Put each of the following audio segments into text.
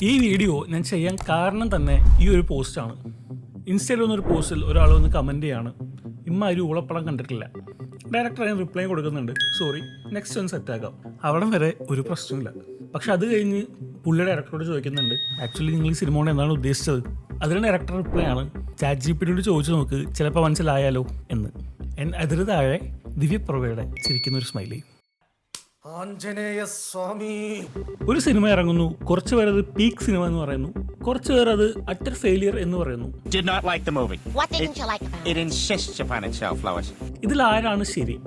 ഈ വീഡിയോ ഞാൻ ചെയ്യാൻ കാരണം തന്നെ ഈ ഒരു പോസ്റ്റാണ്. ഇൻസ്റ്റയിൽ വന്നൊരു പോസ്റ്റിൽ ഒരാൾ വന്ന് കമൻറ്റ് ചെയ്യാണ്, ഇമ്മാതിരി ഊളപ്പടം കണ്ടിട്ടില്ല. ഡയറക്ടർ അതിന് റിപ്ലൈ കൊടുക്കുന്നുണ്ട്, സോറി നെക്സ്റ്റ് ഒന്ന് സെറ്റാക്കാം. അവിടെ വരെ ഒരു പ്രശ്നമില്ല. പക്ഷെ അത് കഴിഞ്ഞ് പുള്ളി ഡയറക്ടറോട് ചോദിക്കുന്നുണ്ട്, ആക്ച്വലി നിങ്ങൾ ഈ സിനിമ കൊണ്ട് എന്താണ് ഉദ്ദേശിച്ചത്? അതിന് ഡയറക്ടർ റിപ്ലൈ ആണ്, ChatGPT ചോദിച്ചു നോക്ക്, ചിലപ്പോൾ മനസ്സിലായാലോ എന്ന്. അതിന് താഴെ ദിവ്യപ്രഭയുടെ ചിരിക്കുന്നൊരു സ്മൈലി. ഒരു സിനിമ ഇറങ്ങുന്നു, കുറച്ച് പേർ അത് പീക്ക് സിനിമ എന്ന് പറയുന്നു, കുറച്ച് പേർ അത് അറ്റർ ഫെയിലിയർ എന്ന് പറയുന്നു. ഇതിൽ ആരാണ് ശരി?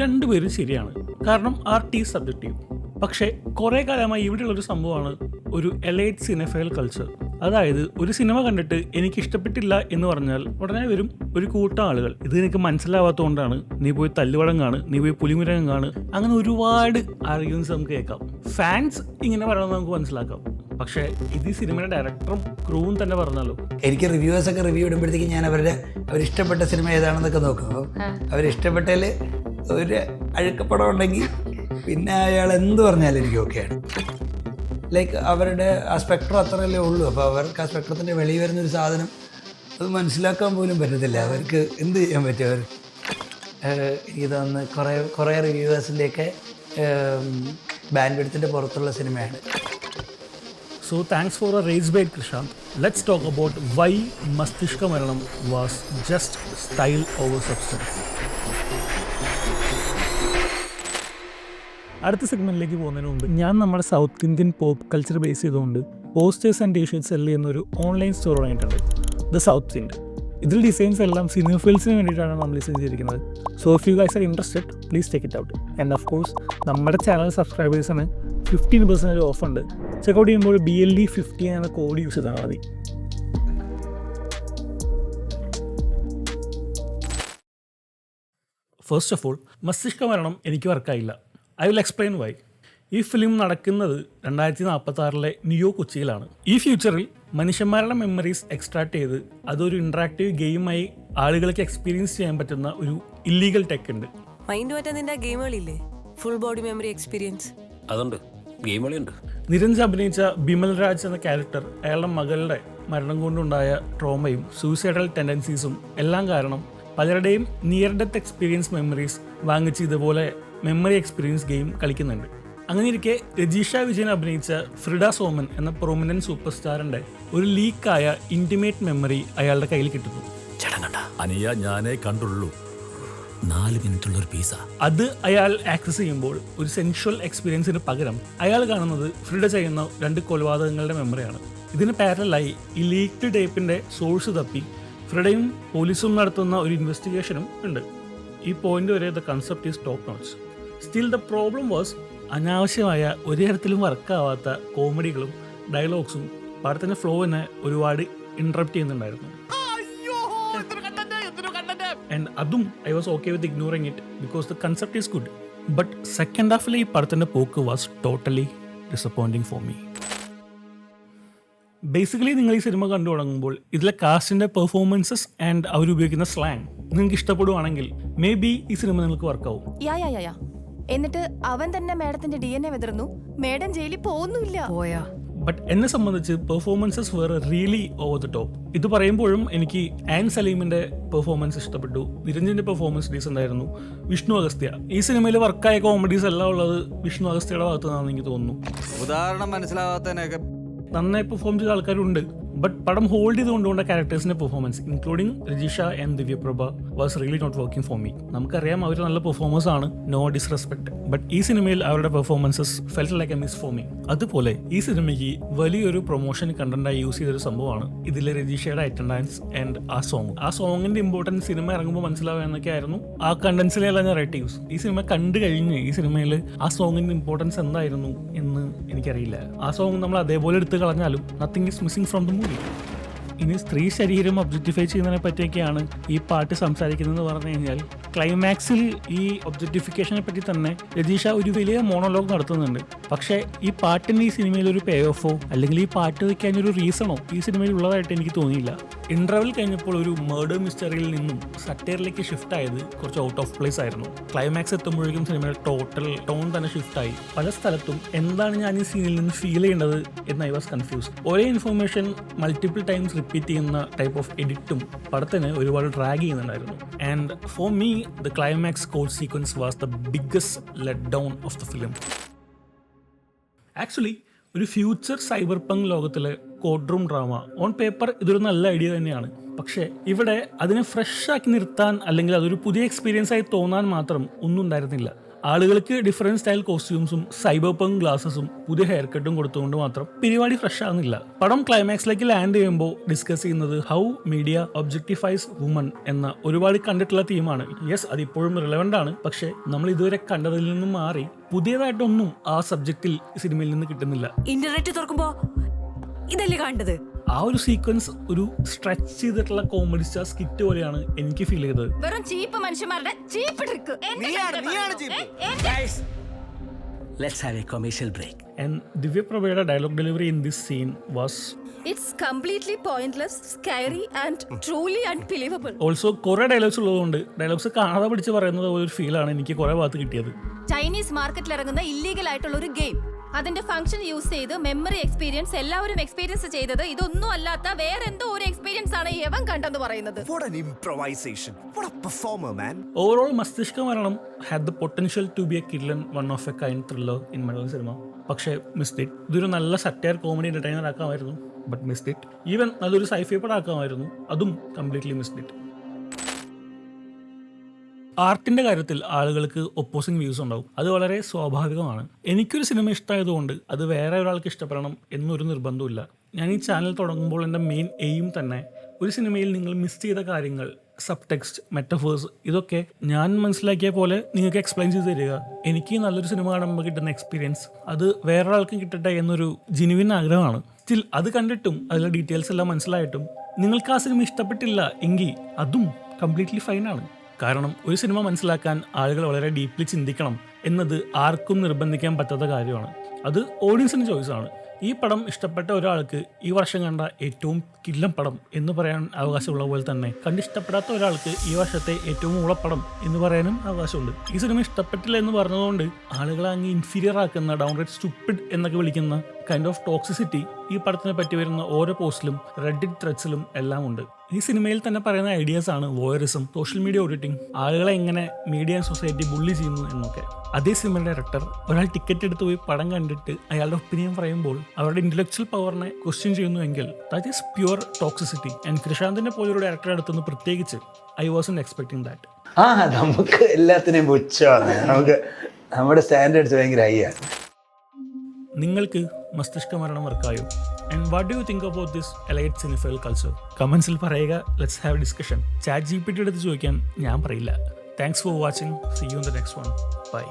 രണ്ടുപേരും ശരിയാണ്, കാരണം ആർട്ട് ഈസ് സബ്ജക്റ്റീവ്. പക്ഷേ കുറേ കാലമായി ഇവിടെയുള്ളൊരു സംഭവമാണ് ഒരു എലൈറ്റ് സിനിഫൈൽ കൾച്ചർ. അതായത് ഒരു സിനിമ കണ്ടിട്ട് എനിക്ക് ഇഷ്ടപ്പെട്ടില്ല എന്ന് പറഞ്ഞാൽ ഉടനെ വരും ഒരു കൂട്ടം ആളുകൾ, ഇത് നിനക്ക് മനസ്സിലാവാത്തതുകൊണ്ടാണ്, നീ പോയി തല്ലുവടം കാണ്, നീ പോയി പുലിമുരകം കാണ്, അങ്ങനെ ഒരുപാട് ആർഗ്യുമെന്റ്സ് നമുക്ക് കേൾക്കാം. ഫാൻസ് ഇങ്ങനെ പറയണമെന്ന് നമുക്ക് മനസ്സിലാക്കാം. പക്ഷേ ഇത് ഈ സിനിമയുടെ ഡയറക്ടറും ക്രൂവും തന്നെ പറഞ്ഞാലോ. എനിക്ക് റിവ്യൂവേഴ്സൊക്കെ റിവ്യൂ ഇടുമ്പോഴത്തേക്ക് ഞാൻ അവരിഷ്ടപ്പെട്ട സിനിമ ഏതാണെന്നൊക്കെ നോക്കും. അപ്പോൾ അവരിഷ്ടപ്പെട്ടാൽ ഒരു അഴുക്കപ്പടം ഉണ്ടെങ്കിൽ പിന്നെ അയാൾ എന്ത് പറഞ്ഞാലും എനിക്ക് ഓക്കെയാണ്. ലൈക്ക് അവരുടെ ആ സ്പെക്ട്രം അത്രയല്ലേ ഉള്ളൂ. അപ്പോൾ അവർക്ക് ആ സ്പെക്ട്രത്തിൻ്റെ വെളിയിൽ വരുന്നൊരു സാധനം അത് മനസ്സിലാക്കാൻ പോലും പറ്റത്തില്ല. അവർക്ക് എന്ത് ചെയ്യാൻ പറ്റും? അവർ എനിക്ക് തോന്നുന്നു കുറേ റിവ്യൂവേഴ്സിൻ്റെയൊക്കെ ബാൻഡ് വിഡ്ത്തിൻ്റെ പുറത്തുള്ള സിനിമയാണ്. So thanks for a raise bait, Krishant. Let's talk about why Mastiska Maranam was just style over substance. അടുത്ത സെഗ്മെൻറ്റിലേക്ക് പോകുന്നതിന് മുമ്പ് ഞാൻ നമ്മുടെ south Indian pop culture base ചെയ്തുകൊണ്ട് പോസ്റ്റേഴ്സ് ആൻഡ് ടീഷർട്ട്സ് സെല് ചെയ്യുന്നൊരു ഓൺലൈൻ സ്റ്റോർ തുടങ്ങിയിട്ടുണ്ട്, ദ സൗത്ത് ഇൻഡ്. ഇതിൽ designs എല്ലാം സിനിഫിൽസിന് വേണ്ടിയിട്ടാണ് നമ്മൾ ഡിസൈൻ ചെയ്തിരിക്കുന്നത്. So if you guys are interested, please take it out. And of course നമ്മുടെ ചാനൽ സബ്സ്ക്രൈബേഴ്സിന് 15% ഓഫ് ഉണ്ട്. ചെക്കൗട്ട് ചെയ്യുമ്പോൾ BLE50 എന്ന കോഡ് യൂസ് ചെയ്താൽ മതി. First of all, Masthishka Maranam എനിക്ക് വർക്കായില്ല. I will explain why. ഈ ഫിലിം നടക്കുന്നത് 2046 ന്യൂ കൊച്ചിയിലാണ്. ഈ ഫ്യൂച്ചറിൽ മനുഷ്യന്മാരുടെ മെമ്മറീസ് എക്സ്ട്രാക്ട് ചെയ്ത് അതൊരു ഇൻട്രാക്റ്റീവ് ഗെയിമായി ആളുകൾക്ക് എക്സ്പീരിയൻസ് ചെയ്യാൻ പറ്റുന്ന ഒരു ഇല്ലീഗൽ ടെക് ഉണ്ട്. മൈൻഡ് മാറ്റാൻ നിന്റെ ഗെയിമുകളില്ലേ, ഫുൾ ബോഡി മെമ്മറി എക്സ്പീരിയൻസ്? അതുണ്ട്, ഗെയിമുകളുണ്ട്. നിരഞ്ജൻ അഭിനയിച്ച ബിമൽ രാജ് എന്ന ക്യാരക്ടർ അയാളുടെ മകളുടെ മരണം കൊണ്ടുണ്ടായ ട്രോമയും സൂയിസൈഡൽ ടെൻഡൻസീസും എല്ലാം കാരണം പലരുടെയും നിയർ ഡെത്ത് എക്സ്പീരിയൻസ് മെമ്മറീസ് വാങ്ങിച്ച് ഇതുപോലെ മെമ്മറി എക്സ്പീരിയൻസ് ഗെയിം കളിക്കുന്നുണ്ട്. അങ്ങനെ ഇരിക്കെ രജീഷ വിജയൻ അഭിനയിച്ച ഫ്രിഡ സോമൻ എന്ന പ്രൊമിനന്റ് സൂപ്പർ സ്റ്റാറിന്റെ ഒരു ലീക്കായ ഇന്റിമേറ്റ് മെമ്മറി അയാളുടെ കയ്യിൽ കിട്ടുന്നു. ഞാനേ കണ്ടുള്ളൂ 4 മിനിറ്റുള്ള ഒരു പീസ. അത് അയാൾ ആക്സസ് ചെയ്യുമ്പോൾ ഒരു സെൻഷ്വൽ എക്സ്പീരിയൻസിന് പകരം അയാൾ കാണുന്നത് ഫ്രിഡ ചെയ്യുന്ന 2 കൊലപാതകങ്ങളുടെ മെമ്മറിയാണ്. ഇതിന് പാരലായി ഈ ലീക്ഡ് ടേപ്പിന്റെ സോഴ്സ് തപ്പി ഫ്രിഡയും പോലീസും നടത്തുന്ന ഒരു ഇൻവെസ്റ്റിഗേഷനും ഉണ്ട്. ഈ പോയിന്റ് വരെ the concept is top notch. Still the problem was അനാവശ്യമായ ഒരു തരത്തിലും വർക്കാവാത്ത കോമഡികളും ഡയലോഗ്സും പടത്തിൻ്റെ ഫ്ലോവിനെ ഒരുപാട് ഇൻട്രപ്റ്റ് ചെയ്യുന്നുണ്ടായിരുന്നു. ആൻഡ് അതും I was okay with ignoring it because the concept is good. But second ഹാഫിലെ ഈ പടത്തിൻ്റെ പോക്ക് was totally disappointing for me. Basically നിങ്ങൾ ഈ സിനിമ കണ്ടു തുടങ്ങുമ്പോൾ ഇതിലെ കാസ്റ്റിൻ്റെ പെർഫോമൻസസ് ആൻഡ് അവരുപയോഗിക്കുന്ന സ്ലാങ് നിങ്ങൾക്ക് ഇഷ്ടപ്പെടുവാണെങ്കിൽ മേ ബി ഈ സിനിമ നിങ്ങൾക്ക് വർക്കാവും. എന്നിട്ട് അവൻ തന്നെ മേഡത്തിന്റെ DNA വിതറുന്നു, മേഡം ജയിലിൽ പോകുന്നില്ല. ബട്ട് എന്നെ സംബന്ധിച്ച് പെർഫോമൻസസ് വേറെ റിയലി ഓവർ ദ ടോപ്പ്. ഇത് പറയുമ്പോഴും എനിക്ക് ആൻ സലീമിന്റെ പെർഫോമൻസ് ഇഷ്ടപ്പെട്ടു, നിരഞ്ജന്റെ പെർഫോമൻസ് ഡീസൻ്റ് ആയിരുന്നു. വിഷ്ണു അഗസ്ത്യ, ഈ സിനിമയിൽ വർക്കായ കോമഡീസ് എല്ലാം ഉള്ളത് വിഷ്ണു അഗസ്ത്യയുടെ ഭാഗത്തു നിന്നാണെന്ന് എനിക്ക് തോന്നുന്നു. ഉദാഹരണം മനസ്സിലാവാത്തതിനൊക്കെ നന്നായി പെർഫോം ചെയ്ത ആൾക്കാരുണ്ട്. ബട്ട് പടം ഹോൾഡ് ചെയ്തുകൊണ്ടുകൊണ്ട ക്യാരക്ടേഴ്സിന്റെ performance including Rajisha and Divyaprabha was really not working for me. നമുക്കറിയാം അവർ നല്ല പെർഫോമേഴ്സ് ആണ്, നോ ഡിസ്റെസ്പെക്ട്. ബട്ട് ഈ സിനിമയിൽ അവരുടെ performances felt like A miss for me. അതുപോലെ ഈ സിനിമയ്ക്ക് വലിയൊരു പ്രൊമോഷൻ കണ്ടന്റായി യൂസ് ചെയ്തൊരു സംഭവമാണ് ഇതിലെ രജീഷയുടെ അറ്റൻഡൻസ് ആൻഡ് ആ സോങ്. ആ സോങ്ങിന്റെ ഇമ്പോർട്ടൻസ് സിനിമ ഇറങ്ങുമ്പോൾ മനസ്സിലാവുക എന്നൊക്കെ ആയിരുന്നു ആ കണ്ടന്റ്സിലുള്ള നറേറ്റീവ്സ്. ഈ സിനിമ കണ്ടു കഴിഞ്ഞ് ഈ സിനിമയിൽ ആ സോങ്ങിന്റെ ഇമ്പോർട്ടൻസ് എന്തായിരുന്നു എന്ന് എനിക്കറിയില്ല. ആ സോങ് നമ്മൾ അതേപോലെ എടുത്ത് കളഞ്ഞാലും nothing is missing from the movie. ഇനി സ്ത്രീ ശരീരം ഒബ്ജക്റ്റിഫൈ ചെയ്യുന്നതിനെ പറ്റിയൊക്കെയാണ് ഈ പാട്ട് സംസാരിക്കുന്നതെന്ന് പറഞ്ഞു കഴിഞ്ഞാൽ ക്ലൈമാക്സിൽ ഈ ഒബ്ജക്റ്റിഫിക്കേഷനെ പറ്റി തന്നെ രജീഷ ഒരു വലിയ മോണോലോഗ് നടത്തുന്നുണ്ട്. പക്ഷേ ഈ പാട്ടിന് ഈ സിനിമയിൽ ഒരു പേ ഓഫോ അല്ലെങ്കിൽ ഈ പാട്ട് വയ്ക്കാനൊരു റീസണോ ഈ സിനിമയിൽ ഉള്ളതായിട്ട് എനിക്ക് തോന്നിയില്ല. ഇന്റർവെൽ കഴിഞ്ഞപ്പോൾ ഒരു മേർഡർ മിസ്റ്ററിയിൽ നിന്നും സറ്റയറിലേക്ക് ഷിഫ്റ്റ് ആയത് കുറച്ച് ഔട്ട് ഓഫ് പ്ലേസ് ആയിരുന്നു. ക്ലൈമാക്സ് എത്തുമ്പോഴേക്കും സിനിമയുടെ ടോട്ടൽ ടോൺ തന്നെ ഷിഫ്റ്റ് ആയി. പല സ്ഥലത്തും എന്താണ് ഞാൻ ഈ സീനിൽ നിന്ന് ഫീൽ ചെയ്യേണ്ടത് എന്ന് ഐ വാസ് കൺഫ്യൂസ്ഡ്. ഒരേ ഇൻഫർമേഷൻ മൾട്ടിപ്പിൾ ടൈംസ് റിപ്പീറ്റ് ചെയ്യുന്ന ടൈപ്പ് ഓഫ് എഡിറ്റും പടത്തിന് ഒരുപാട് ഡ്രാഗ് ചെയ്യുന്നുണ്ടായിരുന്നു. And for me the climax code sequence was the biggest let down of the film. Actually ഒരു ഫ്യൂച്ചർ സൈബർ പങ്ക് ലോകത്തിലെ code room drama on paper ഇതൊരു നല്ല ഐഡിയ തന്നെയാണ്. പക്ഷേ ഇവിടെ അതിനെ ഫ്രഷ് ആക്കി നിർത്താൻ അല്ലെങ്കിൽ അതൊരു പുതിയ എക്സ്പീരിയൻസ് ആയി തോന്നാൻ മാത്രം ഒന്നും ഉണ്ടായിരുന്നില്ല. ആളുകൾക്ക് ഡിഫറെൻറ്റ് സ്റ്റൈൽ കോസ്റ്റ്യൂംസും സൈബർ പങ്ക് ഗ്ലാസസും പുതിയ ഹെയർ കട്ടും കൊടുത്തുകൊണ്ട് മാത്രം പരിപാടി ഫ്രഷ് ആകുന്നില്ല. പടം ക്ലൈമാക്സിലേക്ക് ലാൻഡ് ചെയ്യുമ്പോൾ ഡിസ്കസ് ചെയ്യുന്നത് ഹൗ മീഡിയ ഒബ്ജക്ടിഫൈസ് വുമൺ എന്ന ഒരുപാട് കണ്ടിട്ടുള്ള തീമാണ്. യെസ്, അതിപ്പോഴും റിലവൻ്റ് ആണ്. പക്ഷേ നമ്മൾ ഇതുവരെ കണ്ടതിൽ നിന്നും മാറി പുതിയതായിട്ടൊന്നും ആ സബ്ജക്റ്റിൽ സിനിമയിൽ നിന്ന് കിട്ടുന്നില്ല. ഇന്റർനെറ്റ് തുറക്കുമ്പോ ഇതല്ലേ കണ്ടത്? ആ ഒരു സീക്വൻസ് ഒരു സ്ട്രെച്ച് ചെയ്തിട്ടുള്ള കോമഡി സ്റ്റാർ സ്കിറ്റ് പോലെയാണ് എനിക്ക് ഫീൽ ചെയ്തത്. വെറും ചീപ്പ് മനുഷ്യന്മാരുടെ cheap trick. Let's have a commercial break. And Divya Prabhayയുടെ dialogue delivery in this scene was It's completely pointless, scary and truly unbelievable. Also കുറേ ഡയലോഗ്സ് ഉള്ളതുകൊണ്ട് ഡയലോഗ്സ് കാണാതെ പിടിച്ച് പറയുന്നത് ഒരു ഫീലാണ് എനിക്ക് കുറേ ഭാഗത്ത് കിട്ടിയത്. ചൈനീസ് മാർക്കറ്റിൽ ഇറങ്ങുന്ന ഇല്ലീഗൽ ആയിട്ടുള്ള ഒരു ഗെയിം, അതിന്റെ ഫംഗ്ഷൻ യൂസ് ചെയ്ത് മെമ്മറി എക്സ്പീരിയൻസ് എല്ലാവരും എക്സ്പീരിയൻസ് ചെയ്തത് ഇതൊന്നും അല്ലാത്ത വേറെ എന്തോ ഒരു എക്സ്പീരിയൻസ് ആണ് യവൻ കണ്ടെന്ന് പറയുന്നത്. What an improvisation. What a performer, man. Overall Masthishka Maranam had the potential to be a killer one of a kind thriller in Malayalam cinema. പക്ഷേ മിസ്ഡ് ഇറ്റ്. ഇതൊരു നല്ല സറ്റയർ കോമഡി എന്റർടൈനർ ആക്കാമായിരുന്നു, ബട്ട് മിസ്ഡ് ഇറ്റ്. ഈവൻ അതൊരു sci-fi പടം ആക്കാമായിരുന്നു, അതും completely missed it. ആർട്ടിൻ്റെ കാര്യത്തിൽ ആളുകൾക്ക് ഒപ്പോസിങ് വ്യൂസ് ഉണ്ടാവും, അത് വളരെ സ്വാഭാവികമാണ്. എനിക്കൊരു സിനിമ ഇഷ്ടമായതുകൊണ്ട് അത് വേറെ ഒരാൾക്ക് ഇഷ്ടപ്പെടണം എന്നൊരു നിർബന്ധമില്ല. ഞാൻ ഈ ചാനൽ തുടങ്ങുമ്പോൾ എൻ്റെ മെയിൻ എയിം തന്നെ ഒരു സിനിമയിൽ നിങ്ങൾ മിസ് ചെയ്ത കാര്യങ്ങൾ, സബ് ടെക്സ്റ്റ്, മെറ്റഫേഴ്സ്, ഇതൊക്കെ ഞാൻ മനസ്സിലാക്കിയ പോലെ നിങ്ങൾക്ക് എക്സ്പ്ലെയിൻ ചെയ്ത് തരിക. എനിക്ക് നല്ലൊരു സിനിമ കാണുമ്പോൾ കിട്ടുന്ന എക്സ്പീരിയൻസ് അത് വേറൊരാൾക്കും കിട്ടട്ടെ എന്നൊരു ജെന്യുവിൻ ആഗ്രഹമാണ്. സ്റ്റിൽ അത് കണ്ടിട്ടും അതിലെ ഡീറ്റെയിൽസ് എല്ലാം മനസ്സിലായിട്ടും നിങ്ങൾക്ക് ആ സിനിമ ഇഷ്ടപ്പെട്ടില്ല എങ്കിൽ അതും കംപ്ലീറ്റ്ലി ഫൈനാണ്. കാരണം ഒരു സിനിമ മനസ്സിലാക്കാൻ ആളുകൾ വളരെ ഡീപ്ലി ചിന്തിക്കണം എന്നത് ആർക്കും നിർബന്ധിക്കാൻ പറ്റാത്ത കാര്യമാണ്. അത് ഓഡിയൻസിൻ്റെ ചോയ്സാണ്. ഈ പടം ഇഷ്ടപ്പെട്ട ഒരാൾക്ക് ഈ വർഷം കണ്ട ഏറ്റവും കില്ലൻ പടം എന്ന് പറയാൻ അവകാശമുള്ള പോലെ തന്നെ കണ്ടിഷ്ടപ്പെടാത്ത ഒരാൾക്ക് ഈ വർഷത്തെ ഏറ്റവും ഊളപ്പടം എന്ന് പറയാനും അവകാശമുണ്ട്. ഈ സിനിമ ഇഷ്ടപ്പെട്ടില്ല എന്ന് പറഞ്ഞതുകൊണ്ട് ആളുകളെ അങ്ങ് ഇൻഫീരിയർ ആക്കുന്ന, ഡൗൺറൈറ്റ് സ്റ്റുപ്പിഡ് എന്നൊക്കെ വിളിക്കുന്ന കൈൻഡ് ഓഫ് ടോക്സിസിറ്റി ഈ പടത്തിനെ പറ്റി വരുന്ന ഓരോ പോസ്റ്റിലും റെഡിറ്റ് ത്രെഡ്സിലും എല്ലാം ഉണ്ട്. ഈ സിനിമയിൽ തന്നെ പറയുന്ന ഐഡിയാസാണ് വോയറിസം, സോഷ്യൽ മീഡിയ ഓഡിറ്റിംഗ്, ആളുകളെ എങ്ങനെ മീഡിയ ആൻഡ് സൊസൈറ്റി ബുള്ളി ചെയ്യുന്നു എന്നൊക്കെ. അതേ സിനിമയുടെ ഡയറക്ടർ ഒരാൾ ടിക്കറ്റ് എടുത്ത് പോയി പടം കണ്ടിട്ട് അയാളുടെ ഒപ്പീനിയൻ പറയുമ്പോൾ അവരുടെ ഇന്റലക്ച്വൽ പവറിനെ ക്വസ്റ്റ്യൻ ചെയ്യുന്നുവെങ്കിൽ that is pure toxicity. And കൃഷാന്തിനെ പോലൊരു ഡയറക്ടറുടെ അടുത്തുനിന്ന് പ്രത്യേകിച്ച് ഐ വാസന്റ് എക്സ്പെക്ടിങ് ദാറ്റ്. നമുക്ക് എല്ലാത്തിനെയും പുച്ഛമാണ്. നമുക്ക് നമ്മുടെ സ്റ്റാൻഡേർഡ്സ് ഭയങ്കര ഹൈ ആണ്. നിങ്ങൾക്ക് മസ്തിഷ്ക മരണം വർക്കായോ? And what do you think about this elite cinephile culture? കമൻസിൽ പറയുക. Let's have discussion. Chat GPT എടുത്ത് ചോദിക്കാൻ ഞാൻ പറയില്ല. Thanks for watching. See you in the next one. By.